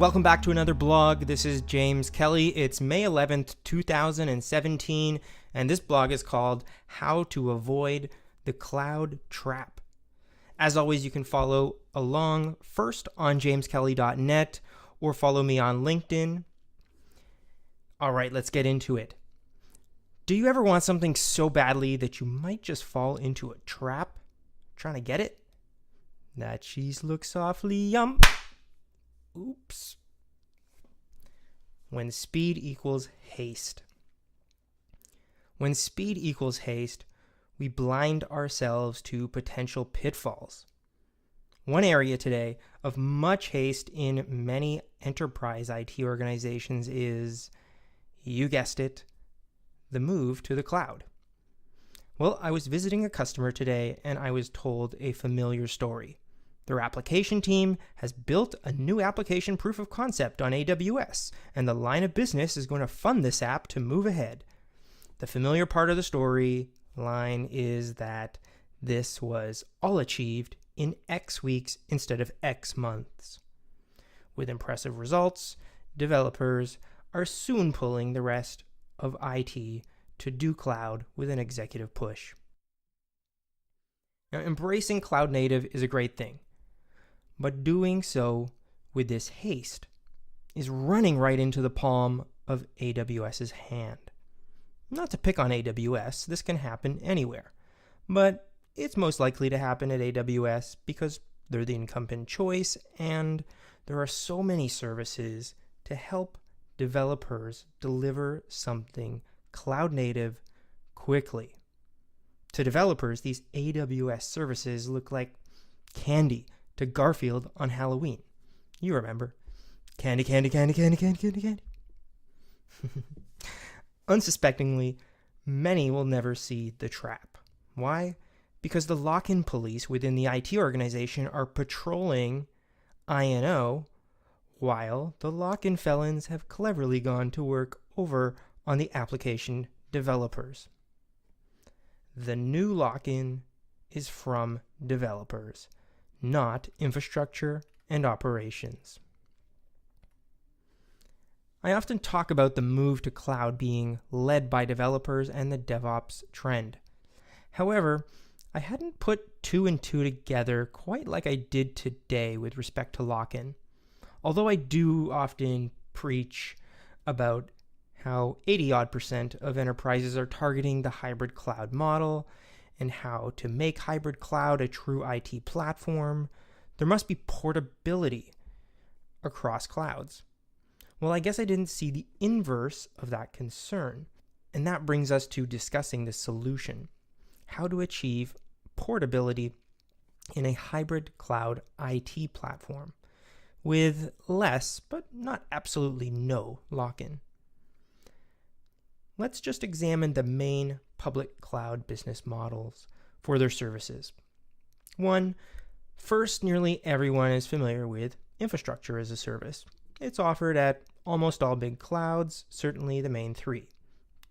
Welcome back to another blog. This is James Kelly. It's May 11th, 2017, and this blog is called How to Avoid the Cloud Trap. As always, you can follow along first on jameskelly.net or follow me on LinkedIn. All right, let's get into it. Do you ever want something so badly that you might just fall into a trap? Trying to get it? That cheese looks awfully yum. Oops. When speed equals haste. When speed equals haste, we blind ourselves to potential pitfalls. One area today of much haste in many enterprise IT organizations is, you guessed it, the move to the cloud. Well, I was visiting a customer today and I was told a familiar story. Their application team has built a new application proof of concept on AWS, and the line of business is going to fund this app to move ahead. The familiar part of the story line is that this was all achieved in X weeks instead of X months. With impressive results, developers are soon pulling the rest of IT to do cloud with an executive push. Now, embracing cloud native is a great thing, but doing so with this haste is running right into the palm of AWS's hand. Not to pick on AWS, this can happen anywhere, but it's most likely to happen at AWS because they're the incumbent choice and there are so many services to help developers deliver something cloud native quickly. To developers, these AWS services look like candy to Garfield on Halloween. You remember. Candy, candy, candy, candy, candy, candy, candy. Unsuspectingly, many will never see the trap. Why? Because the lock-in police within the IT organization are patrolling INO, while the lock-in felons have cleverly gone to work over on the application developers. The new lock-in is from developers, not infrastructure and operations. I often talk about the move to cloud being led by developers and the DevOps trend. However, I hadn't put two and two together quite like I did today with respect to lock-in. Although I do often preach about how 80% of enterprises are targeting the hybrid cloud model and how to make hybrid cloud a true IT platform, there must be portability across clouds. Well, I guess I didn't see the inverse of that concern, and that brings us to discussing the solution: how to achieve portability in a hybrid cloud IT platform with less, but not absolutely no, lock-in. Let's just examine the main public cloud business models for their services. One, first, nearly everyone is familiar with infrastructure as a service. It's offered at almost all big clouds, certainly the main three.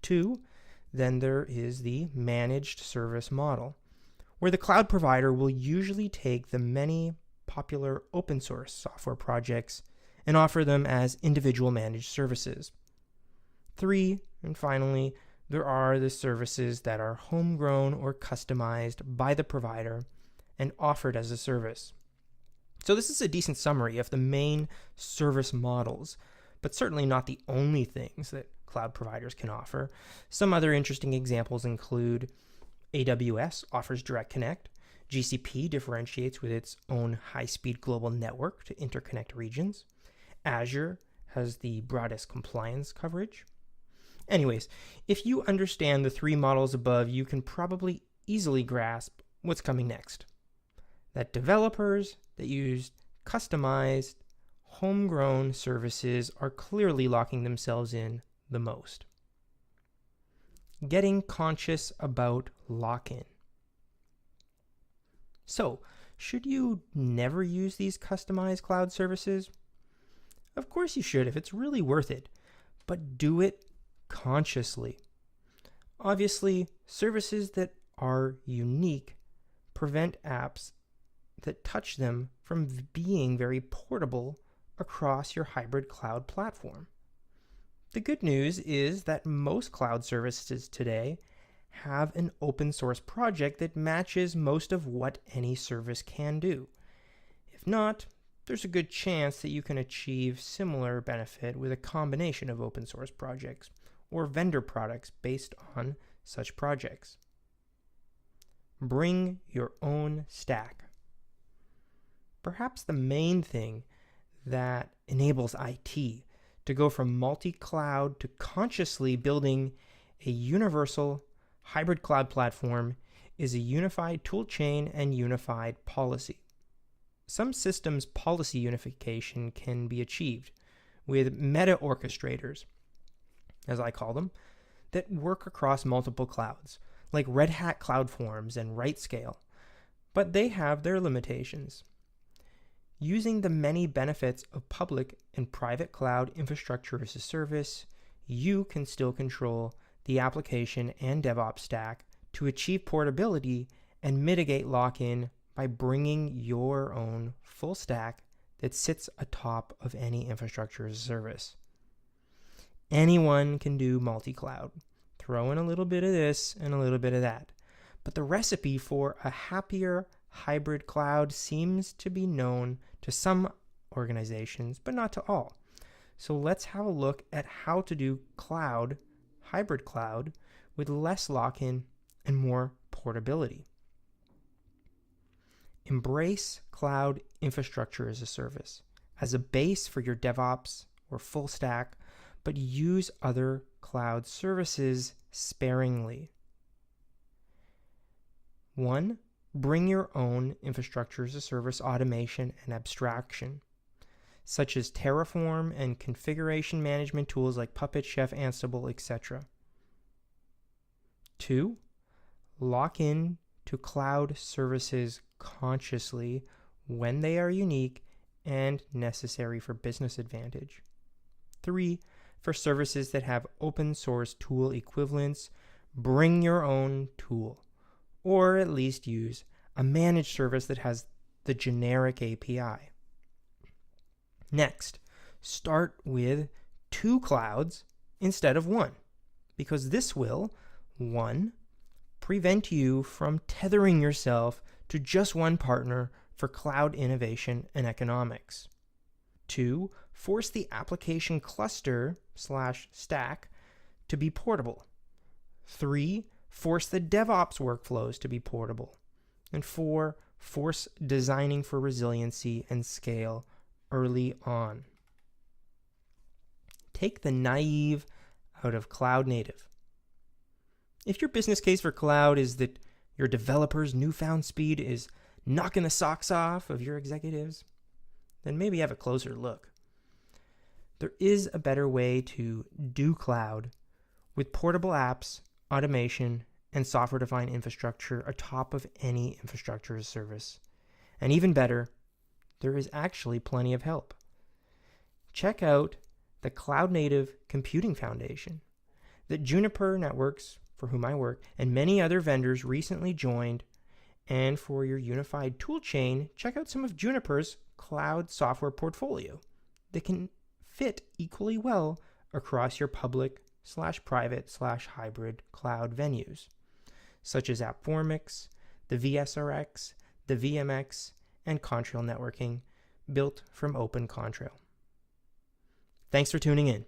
Two, then there is the managed service model, where the cloud provider will usually take the many popular open source software projects and offer them as individual managed services. Three, and finally, there are the services that are homegrown or customized by the provider and offered as a service. So this is a decent summary of the main service models, but certainly not the only things that cloud providers can offer. Some other interesting examples include AWS offers Direct Connect, GCP differentiates with its own high-speed global network to interconnect regions, Azure has the broadest compliance coverage. Anyways, if you understand the three models above, you can probably easily grasp what's coming next. That developers that use customized, homegrown services are clearly locking themselves in the most. Getting conscious about lock-in. So, should you never use these customized cloud services? Of course you should if it's really worth it, but do it consciously. Obviously, services that are unique prevent apps that touch them from being very portable across your hybrid cloud platform. The good news is that most cloud services today have an open source project that matches most of what any service can do. If not, there's a good chance that you can achieve similar benefit with a combination of open source projects or vendor products based on such projects. Bring your own stack. Perhaps the main thing that enables IT to go from multi-cloud to consciously building a universal hybrid cloud platform is a unified toolchain and unified policy. Some systems policy unification can be achieved with meta orchestrators, as I call them, that work across multiple clouds, like Red Hat CloudForms and RightScale, but they have their limitations. Using the many benefits of public and private cloud infrastructure as a service, you can still control the application and DevOps stack to achieve portability and mitigate lock-in by bringing your own full stack that sits atop of any infrastructure as a service. Anyone can do multi-cloud. Throw in a little bit of this and a little bit of that. But the recipe for a happier hybrid cloud seems to be known to some organizations, but not to all. So let's have a look at how to do hybrid cloud, with less lock-in and more portability. Embrace cloud infrastructure as a service, as a base for your DevOps or full stack, but use other cloud services sparingly. 1. Bring your own infrastructure as a service automation and abstraction, such as Terraform and configuration management tools like Puppet, Chef, Ansible, etc. 2. Lock in to cloud services consciously when they are unique and necessary for business advantage. 3. For services that have open source tool equivalents, bring your own tool, or at least use a managed service that has the generic API. Next, start with 2 clouds instead of 1, because this will, 1, prevent you from tethering yourself to just one partner for cloud innovation and economics. 2, force the application cluster/stack to be portable. 3, force the DevOps workflows to be portable. And 4, force designing for resiliency and scale early on. Take the naive out of cloud native. If your business case for cloud is that your developers' newfound speed is knocking the socks off of your executives, then maybe have a closer look. There is a better way to do cloud with portable apps, automation, and software-defined infrastructure atop of any infrastructure as a service. And even better, there is actually plenty of help. Check out the Cloud Native Computing Foundation that Juniper Networks, for whom I work, and many other vendors recently joined. And for your unified toolchain, check out some of Juniper's cloud software portfolio that can fit equally well across your public/private/hybrid cloud venues, such as AppFormix, the VSRX, the VMX, and Contrail networking, built from Open Contrail. Thanks for tuning in.